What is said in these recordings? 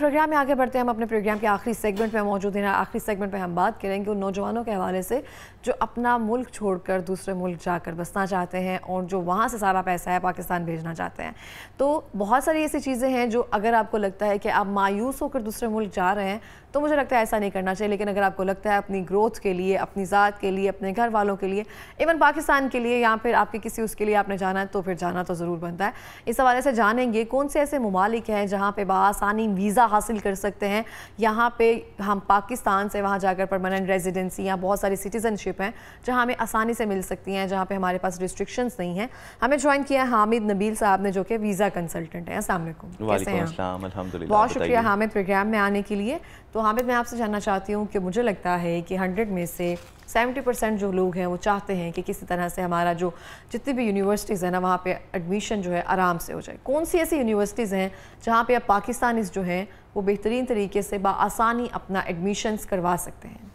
Programme में आगे बढ़ते हैं। हम अपने प्रोग्राम के आखिरी सेगमेंट में मौजूद हैं। आखिरी सेगमेंट में हम बात करेंगे उन नौजवानों के हवाले से जो अपना मुल्क छोड़कर दूसरे मुल्क जाकर बसना चाहते हैं और जो वहाँ से सारा पैसा है पाकिस्तान भेजना चाहते हैं। तो बहुत सारी ऐसी चीज़ें हैं जो अगर आपको लगता है कि आप मायूस होकर दूसरे मुल्क जा रहे हैं तो मुझे लगता है ऐसा नहीं करना चाहिए। लेकिन अगर आपको लगता है अपनी ग्रोथ के लिए, अपनी ज़ात के लिए, अपने घर वालों के लिए, इवन पाकिस्तान के लिए या फिर आपके किसी उसके लिए आपने जाना है तो फिर जाना तो ज़रूर बनता है। इस हवाले से जानेंगे कौन से ऐसे ममालिक हैं जहाँ पे बआसानी वीज़ा हासिल कर सकते हैं। यहाँ पे हम पाकिस्तान से वहाँ जाकर परमानेंट रेजिडेंसी या बहुत सारी सिटीज़नशिप हैं जहाँ हमें आसानी से मिल सकती हैं, जहाँ पे हमारे पास रिस्ट्रिक्शंस नहीं हैं। हमें ज्वाइन किया है हामिद नबील साहब ने जो कि वीज़ा कंसल्टेंट हैं। अस्सलाम वालेकुम, कैसे हैं आप? अल्हम्दुलिल्लाह। बहुत शुक्रिया हामिद प्रोग्राम में आने के लिए। तो हामिद, मैं आपसे जानना चाहती हूँ कि मुझे लगता है कि 100 में से 70% जो लोग हैं वो चाहते हैं कि किसी तरह से हमारा जो जितनी भी यूनिवर्सिटीज़ है ना वहाँ पे एडमिशन जो है आराम से हो जाए। कौन सी ऐसी यूनिवर्सिटीज़ हैं जहाँ पे अब पाकिस्तानीज़ जो हैं वो बेहतरीन तरीके से बाआसानी अपना एडमिशन्स करवा सकते हैं?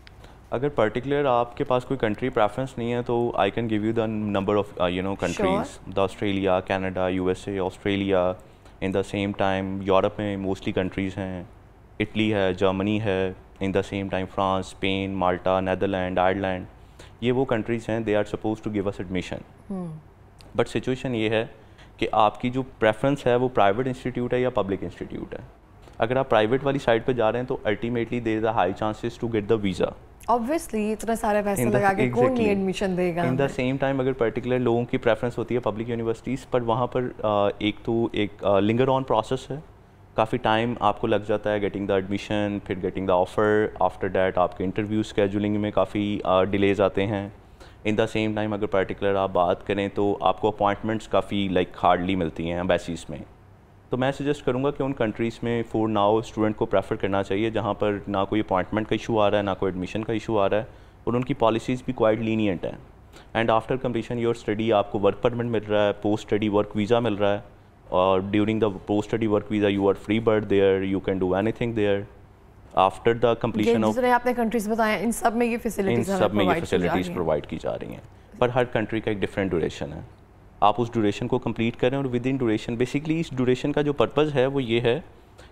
अगर पर्टिकुलर आपके पास कोई कंट्री प्रेफरेंस नहीं है तो I can give you the number of countries, the Australia, Canada, USA, Australia. In the same time Europe में मोस्टली कंट्रीज़ हैं, इटली है, जर्मनी है, in the same time France, Spain, Malta, Netherland, Ireland. ये वो countries हैं, they are suppose to give us admission. But situation ये है कि आपकी जो प्रेफरेंस है वो प्राइवेट इंस्टीट्यूट है या पब्लिक इंस्टीट्यूट है। अगर आप प्राइवेट वाली साइड पे जा रहे हैं तो ultimately there is a high chances to get the visa. Obviously इतने सारे पैसे लगा के कौन नहीं एडमिशन देगा। इन द सेम टाइम अगर पर्टिकुलर लोगों की प्रेफरेंस होती है पब्लिक यूनिवर्सिटीज़ पर, वहाँ पर एक लिंगर ऑन प्रोसेस है, काफ़ी टाइम आपको लग जाता है गेटिंग द एडमिशन, फिर getting the offer. After that आपके इंटरव्यू स्केजुलिंग में काफ़ी डिलेज आते हैं। इन द सेम टाइम अगर पर्टिकुलर आप बात करें तो आपको अपॉइंटमेंट्स काफ़ी हार्डली मिलती हैं एम्बेसीज़ में। तो मैं सजेस्ट करूँगा कि उन कंट्रीज़ में फॉर नाउ स्टूडेंट को प्रेफर करना चाहिए जहाँ पर ना कोई अपॉइंटमेंट का इशू आ रहा है, ना कोई एडमिशन का इशू आ रहा है, और उनकी पॉलिसीज़ भी क्वाइट लीनियंट हैं। And after completion your study आपको वर्क परमिट मिल रहा है, पोस्ट स्टडी वर्क वीज़ा मिल रहा है, और during the post study work visa you are free bird there, you can do anything there. After the completion of आपने countries बताया, इन सब में ये फैसिलिटीज़ प्रोवाइड की जा रही हैं, पर हर कंट्री का एक डिफरेंट ड्यूरेशन है। आप उस ड्यूरेशन को कंप्लीट करें और विद इन ड्यूरेशन, बेसिकली इस ड्यूरेशन का जो पर्पज़ है वो ये है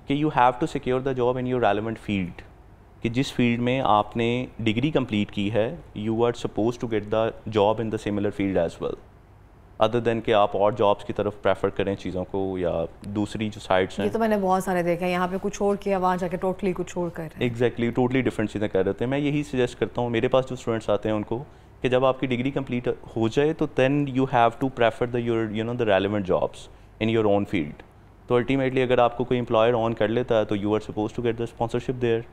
कि you have to secure the job in your relevant field, कि जिस फील्ड में आपने डिग्री कंप्लीट की है you are suppose to get the job in the similar field as well, other than कि आप और जॉब्स की तरफ प्रेफर करें चीज़ों को या दूसरी जो साइड्स हैं। ये तो मैंने बहुत सारे देखा है, यहाँ पे कुछ छोड़ के वहाँ जाके टोटली कुछ छोड़ कर एग्जैक्टली टोटली डिफरेंट चीज़ें कर रहे थे। मैं यही सजेस्ट करता हूँ मेरे पास जो स्टूडेंट्स आते हैं उनको कि जब आपकी डिग्री कंप्लीट हो जाए तो then you have to prefer the the relevant jobs in your own field. तो अल्टीमेटली अगर आपको कोई एम्प्लॉयर ऑन कर लेता है तो you are suppose to get the sponsorship there,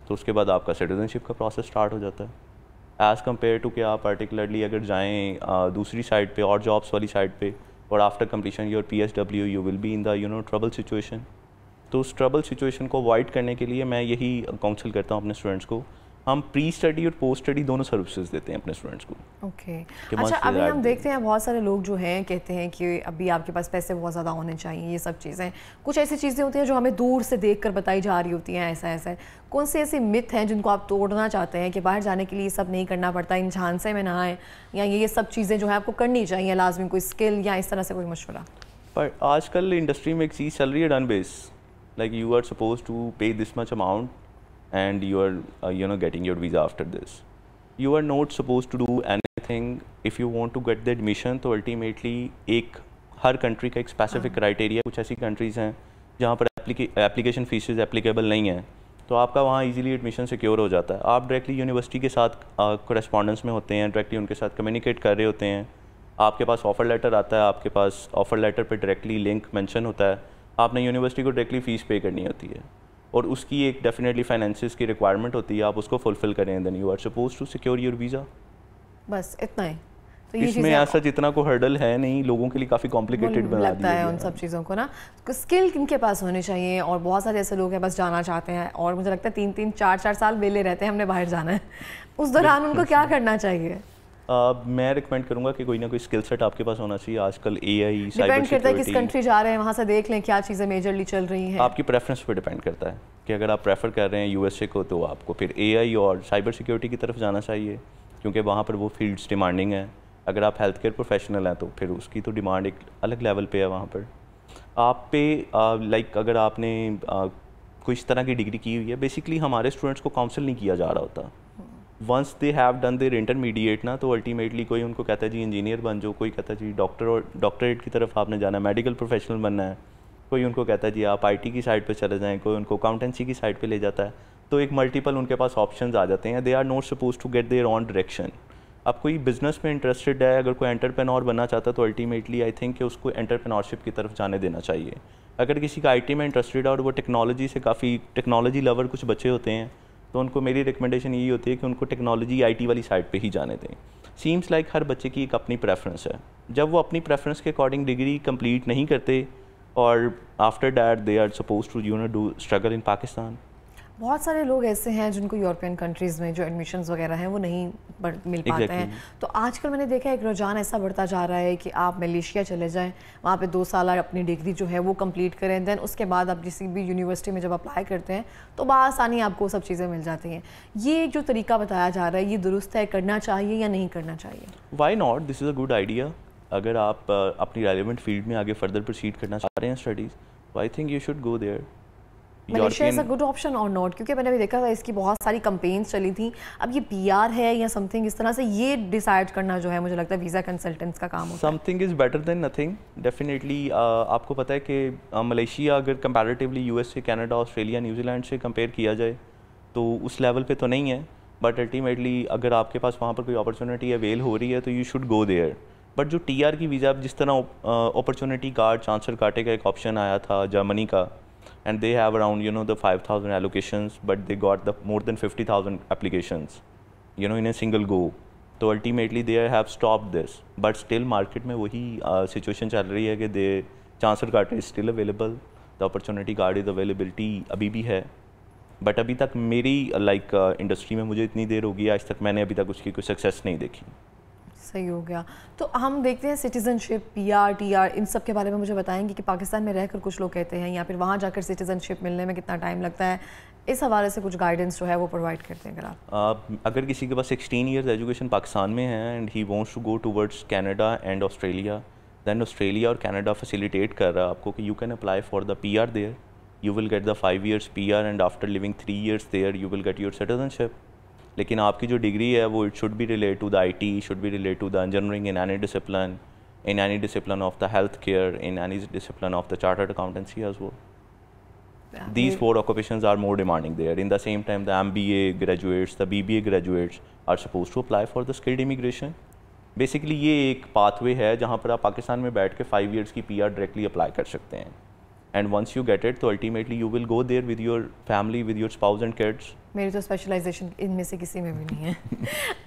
तो उसके बाद आपका सिटीजनशिप का प्रोसेस स्टार्ट हो जाता है एज़ कम्पेयर टू कि आप पर्टिकुलरली अगर जाएँ दूसरी साइड पे और जॉब्स वाली साइड पे, और after completion your PSW you will be in the trouble situation. तो उस ट्रबल सिचुएशन को अवॉइड करने के लिए मैं यही काउंसिल करता हूँ अपने स्टूडेंट्स को। हम प्री स्टडी और पोस्ट स्टडी दोनों सर्विसेज देते हैं अपने स्टूडेंट्स को। ओके अच्छा, अभी हम देखते हैं बहुत सारे लोग जो हैं कहते हैं कि अभी आपके पास पैसे बहुत ज़्यादा होने चाहिए, ये सब चीज़ें, कुछ ऐसी चीज़ें होती हैं जो हमें दूर से देखकर बताई जा रही होती हैं ऐसा ऐसा है। कौन सी ऐसी मिथ हैं जिनको आप तोड़ना चाहते हैं कि बाहर जाने के लिए ये सब नहीं करना पड़ता, इन झांसे में ना आए, या ये सब चीज़ें जो है आपको करनी चाहिए लाजमी, कोई स्किल या इस तरह से कोई मशवरा? पर आजकल इंडस्ट्री में एक चीज़ चल रही है डन बेस, like you are suppose to pay this much amount and you are getting your visa after this. You are not supposed to do anything if you want to get the admission. तो ultimately एक हर country का एक specific criteria, कुछ ऐसी countries हैं जहाँ पर application faeces applicable नहीं है तो आपका वहाँ इजीली एडमिशन सिक्योर हो जाता है। आप डायरेक्टली यूनिवर्सिटी के साथ कोरेस्पॉन्डेंस में होते हैं, डायरेक्टली उनके साथ कम्युनिकेट कर रहे होते हैं, आपके पास ऑफ़र लेटर आता है, आपके पास ऑफ़र लेटर पर डायरेक्टली लिंक मेंशन होता है, आपने यूनिवर्सिटी को डायरेक्टली फ़ीस पे करनी होती है और उसकी एक डेफिनेटली फाइनेंसिस की रिक्वायरमेंट होती है, आप उसको फुलफिल करें, then you are suppose to secure your visa. बस इतना ही। तो इसमें ऐसा जितना को हर्डल है नहीं, लोगों के लिए काफ़ी कॉम्प्लिकेटेड बना लगता है उन सब चीज़ों को ना। स्किल किनके पास होने चाहिए, और बहुत सारे ऐसे लोग हैं बस जाना चाहते हैं और मुझे लगता है 3-3, 4-4 साल वेले रहते हैं, हमने बाहर जाना है, उस दौरान उनको क्या करना चाहिए? मैं रिकमेंड करूंगा कि कोई ना कोई स्किल सेट आपके पास होना चाहिए। आजकल AI, डिपेंड करता है किस कंट्री जा रहे हैं, वहाँ से देख लें क्या चीज़ें मेजरली चल रही हैं। आपकी प्रेफरेंस पे डिपेंड करता है कि अगर आप प्रेफर कर रहे हैं USA को तो आपको फिर AI और साइबर सिक्योरिटी की तरफ जाना चाहिए, क्योंकि वहाँ पर वो फील्ड्स डिमांडिंग है। अगर आप हेल्थ केयर प्रोफेशनल हैं तो फिर उसकी तो डिमांड एक अलग लेवल पे है वहाँ पर। आप पे लाइक अगर आपने कोई इस तरह की डिग्री की हुई है, बेसिकली हमारे स्टूडेंट्स को काउंसिल नहीं किया जा रहा होता। Once they have done their intermediate ना, तो अल्टीमेटली कोई उनको कहता है जी इंजीनियर बन जाओ, कोई कहता है जी डॉक्टर और डॉक्टरेट की तरफ आपने जाना है, मेडिकल प्रोफेशनल बनना है, कोई उनको कहता है जी आप आईटी की साइड पे चले जाएं, कोई उनको अकाउंटेंसी की साइड पे ले जाता है। तो एक मल्टीपल उनके पास ऑप्शंस आ जाते हैं। They are not suppose to get their on direction. अब कोई बिजनेस में इंटरेस्टेड है, अगर कोई एंटरप्रेन्योर बनना चाहता है तो अल्टीमेटली आई थिंक कि उसको एंटरप्रेन्योरशिप की तरफ जाने देना चाहिए। अगर किसी का आईटी में इंटरेस्टेड है और वो टेक्नोलॉजी से काफ़ी टेक्नोलॉजी लवर कुछ बच्चे होते हैं, तो उनको मेरी रिकमेंडेशन यही होती है कि उनको टेक्नोलॉजी आईटी वाली साइड पे ही जाने दें। सीम्स लाइक हर बच्चे की एक अपनी प्रेफरेंस है। जब वो अपनी प्रेफरेंस के अकॉर्डिंग डिग्री कंप्लीट नहीं करते और after that they are suppose to do struggle in Pakistan. बहुत सारे लोग ऐसे हैं जिनको यूरोपियन कंट्रीज़ में जो एडमिशन्स वगैरह हैं वो नहीं मिल पाते हैं। तो आजकल मैंने देखा है एक रुझान ऐसा बढ़ता जा रहा है कि आप मलेशिया चले जाएं, वहाँ पे 2 साल अपनी डिग्री जो है वो कंप्लीट करें, देन उसके बाद आप किसी भी यूनिवर्सिटी में जब अप्लाई करते हैं तो बआसानी आपको सब चीज़ें मिल जाती हैं। ये जो तरीका बताया जा रहा है ये दुरुस्त है, करना चाहिए या नहीं करना चाहिए? Why not, this is a good idea. अगर आप अपनी रेलिवेंट फील्ड में आगे फर्दर प्रोसीड करना चाह रहे हैं स्टडीज़, तो I think you should go there. Malaysia is a good option और नॉट? क्योंकि मैंने भी देखा था इसकी बहुत सारी कंपेन्स चली थी। अब ये पीआर है या समथिंग इस तरह से, ये डिसाइड करना जो है मुझे लगता है वीज़ा कंसल्टेंट्स का काम होता है। Something is better than nothing definitely. आपको पता है कि मलेशिया अगर comparatively USA, Canada, Australia, New Zealand से कंपेयर किया जाए तो उस लेवल पे तो नहीं है, बट अल्टीमेटली अगर आपके पास वहाँ पर कोई अपॉर्चुनिटी अवेल हो रही है तो you should go there. But जो टीआर की वीज़ा, जिस तरह अपॉर्चुनिटी कार्ड, चांसलर काटे का एक ऑप्शन आया था जर्मनी का, and they have around the 5,000 allocations, but they got the more than 50,000 applications in a single go. तो ultimately they have stopped this, but still market में वही situation चल रही है कि the chancellor card is still available, the opportunity card is availability अभी भी है, but अभी तक मेरी इंडस्ट्री में मुझे इतनी देर हो गई, आज तक मैंने अभी तक उसकी कोई सक्सेस नहीं देखी। सही हो गया। तो हम देखते हैं सिटीज़नशिप, पीआर, टीआर, इन सब के बारे में मुझे बताएंगे कि पाकिस्तान में रहकर कुछ लोग कहते हैं या फिर वहाँ जाकर सिटीज़नशिप मिलने में कितना टाइम लगता है, इस हवाले से कुछ गाइडेंस जो है वो प्रोवाइड करते हैं अगर आप? अगर किसी के पास 16 ईयर्स एजुकेशन पाकिस्तान में है and he wants to go towards Canada and Australia, then Australia और कनाडा फैसिलिटेट कर रहा है आपको कि you can apply for the PR there, you will get the 5 years PR and after living 3 years there you will get your citizenship. लेकिन आपकी जो डिग्री है वो it should be relate to the IT, should be relate to the engineering in any discipline of the health care, in any discipline of the chartered accountancy as well. These 4 occupations are more demanding there. In the same time, the MBA graduates, the BBA graduates are supposed to apply for the skilled immigration. Basically ये एक pathway है जहाँ पर आप पाकिस्तान में बैठ के 5 years की PR directly apply कर सकते हैं. And once you get it, तो ultimately you will go there with your family, with your spouse and kids. मेरी तो स्पेशलाइजेशन इनमें से किसी में भी नहीं है।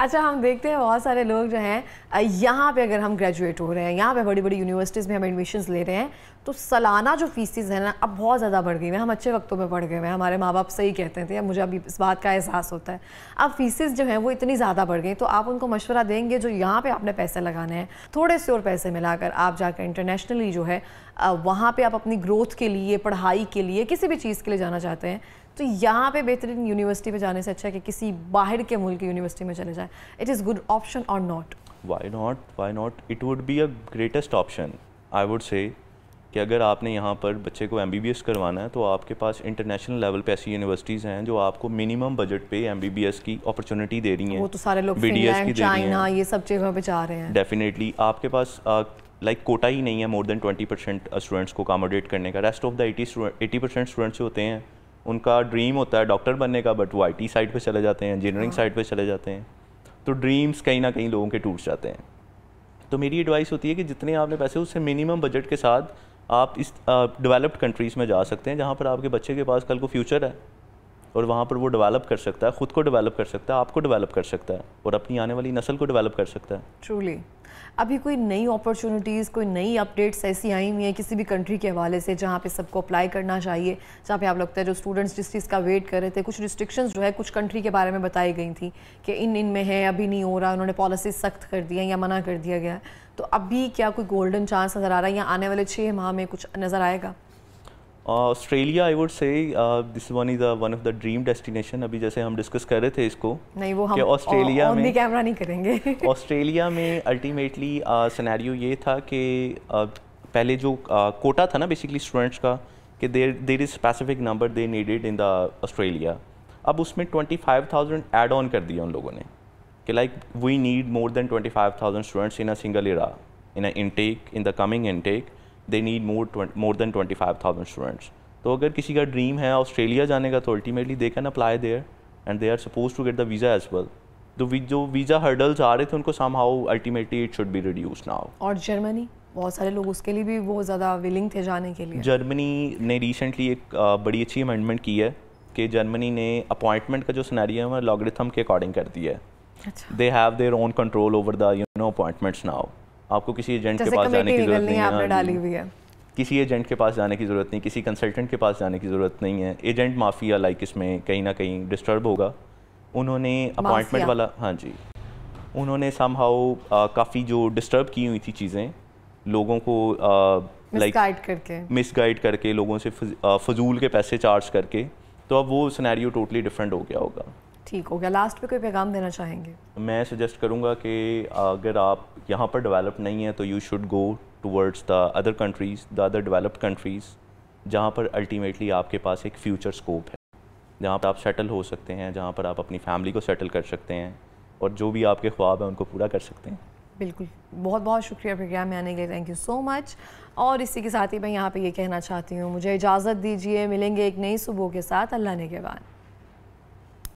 अच्छा, हम देखते हैं बहुत सारे लोग जो हैं यहाँ पे अगर हम ग्रेजुएट हो रहे हैं, यहाँ पे बड़ी बड़ी यूनिवर्सिटीज़ में हम एडमिशन्स ले रहे हैं, तो सालाना जो फीसिस है ना अब बहुत ज़्यादा बढ़ गई हैं। हम अच्छे वक्तों में पढ़ गए हैं, हमारे माँ बाप सही कहते थे, मुझे अभी इस बात का एहसास होता है। अब फीसिस जो हैं वो इतनी ज़्यादा बढ़ गई, तो आप उनको मशवरा देंगे जो यहाँ पर आपने पैसे लगाने हैं, थोड़े से और पैसे मिलाकर आप जाकर इंटरनेशनली जो है वहाँ पर आप अपनी ग्रोथ के लिए, पढ़ाई के लिए, किसी भी चीज़ के लिए जाना चाहते हैं, तो यहाँ पे बेहतरीन यूनिवर्सिटी में जाने से अच्छा है कि किसी बाहर के मुल्क की यूनिवर्सिटी में चले जाए? इट इज़ गुड ऑप्शन और not? Why not, it would be a greatest option. I would say कि अगर आपने यहाँ पर बच्चे को MBBS करवाना है तो आपके पास इंटरनेशनल लेवल पे ऐसी यूनिवर्सिटीज़ हैं जो आपको मिनिमम बजट पे MBBS की अपॉर्चुनिटी दे रही हैं। वो तो सारे लोग फिनलैंड, चाइना, ये सब जगहों पे जा रहे हैं। डेफिनेटली आपके पास कोटा ही नहीं है मोर देन 20% स्टूडेंट्स को अकोमोडेट करने का। रेस्ट ऑफ द 80% स्टूडेंट्स जो होते हैं उनका ड्रीम होता है डॉक्टर बनने का, बट वो IT साइड पे चले जाते हैं, इंजीनियरिंग साइड पे चले जाते हैं, तो ड्रीम्स कहीं ना कहीं लोगों के टूट जाते हैं। तो मेरी एडवाइस होती है कि जितने आपने पैसे, उससे मिनिमम बजट के साथ आप इस डेवलप्ड कंट्रीज़ में जा सकते हैं जहाँ पर आपके बच्चे के पास कल को फ्यूचर है और वहाँ पर वो डेवलप कर सकता है, ख़ुद को डेवलप कर सकता है, आपको डेवलप कर सकता है और अपनी आने वाली नस्ल को डेवलप कर सकता है। ट्रूली। अभी कोई नई अपॉर्चुनिटीज़, कोई नई अपडेट्स ऐसी आई हुई हैं किसी भी कंट्री के हवाले से जहाँ पे सबको अप्लाई करना चाहिए, जहाँ पे आप लगता है जो स्टूडेंट्स जिस चीज़ का वेट कर रहे थे, कुछ रिस्ट्रिक्शंस जो है कुछ कंट्री के बारे में बताई गई थी कि इन में है, अभी नहीं हो रहा, उन्होंने पॉलिसी सख्त कर दी है या मना कर दिया गया है, तो अभी क्या कोई गोल्डन चांस नज़र आ रहा है या आने वाले 6 माह में कुछ नज़र आएगा? ऑस्ट्रेलिया, आई वुड से this one of the dream destination. अभी जैसे हम डिस्कस कर रहे थे इसको, नहीं वो हम ऑस्ट्रेलिया में कैमरा नहीं करेंगे। ऑस्ट्रेलिया में अल्टीमेटली सिनेरियो ये था कि पहले जो कोटा था ना बेसिकली स्टूडेंट्स का, कि there is specific number they needed in the Australia. अब उसमें 25,000 ऐड ऑन कर दिया उन लोगों ने कि like we need more than 25,000 students in a single era, in a intake, in the coming intake they need more than 25,000 students. तो अगर किसी का ड्रीम है ऑस्ट्रेलिया जाने का तो ultimately they can apply there and they are suppose to get the visa as well. तो जो वीज़ा हर्डल्स आ रहे थे उनको somehow ultimately it should be reduce now. और जर्मनी, बहुत सारे लोग उसके लिए भी बहुत ज़्यादा विलिंग थे जाने के लिए। जर्मनी ने रिसेंटली एक बड़ी अच्छी अमेंडमेंट की है कि जर्मनी ने अपॉइंटमेंट का जो सिनेरियो है लॉगरिथम के अकॉर्डिंग कर दिया है। अच्छा। They have their own control over the appointments now. आपको किसी एजेंट के पास जाने की ज़रूरत नहीं आपने डाली हुई है। किसी एजेंट के पास जाने की ज़रूरत नहीं, किसी कंसल्टेंट के पास जाने की ज़रूरत नहीं है। एजेंट माफिया लाइक इसमें कहीं ना कहीं डिस्टर्ब होगा। उन्होंने अपॉइंटमेंट वाला, हाँ जी, उन्होंने समहाउ काफ़ी जो डिस्टर्ब की हुई थी चीज़ें लोगों को मिसगाइड करके लोगों से फजूल के पैसे चार्ज करके, तो अब वो सिनेरियो टोटली डिफरेंट हो गया होगा। ठीक हो गया। लास्ट पे कोई पैगाम देना चाहेंगे? मैं सजेस्ट करूँगा कि अगर आप यहाँ पर डेवलप नहीं है तो you should go towards the other countries, the other developed countries, जहाँ पर अल्टीमेटली आपके पास एक फ्यूचर स्कोप है, जहाँ पर आप सेटल हो सकते हैं, जहाँ पर आप अपनी फैमिली को सेटल कर सकते हैं और जो भी आपके ख्वाब हैं उनको पूरा कर सकते हैं। बिल्कुल, बहुत बहुत शुक्रिया प्रोग्राम में आने के लिए, थैंक यू सो मच। और इसी के साथ ही मैं यहाँ पे ये कहना चाहती हूँ, मुझे इजाज़त दीजिए, मिलेंगे एक नई सुबह के साथ। अल्लाह ने के बाद।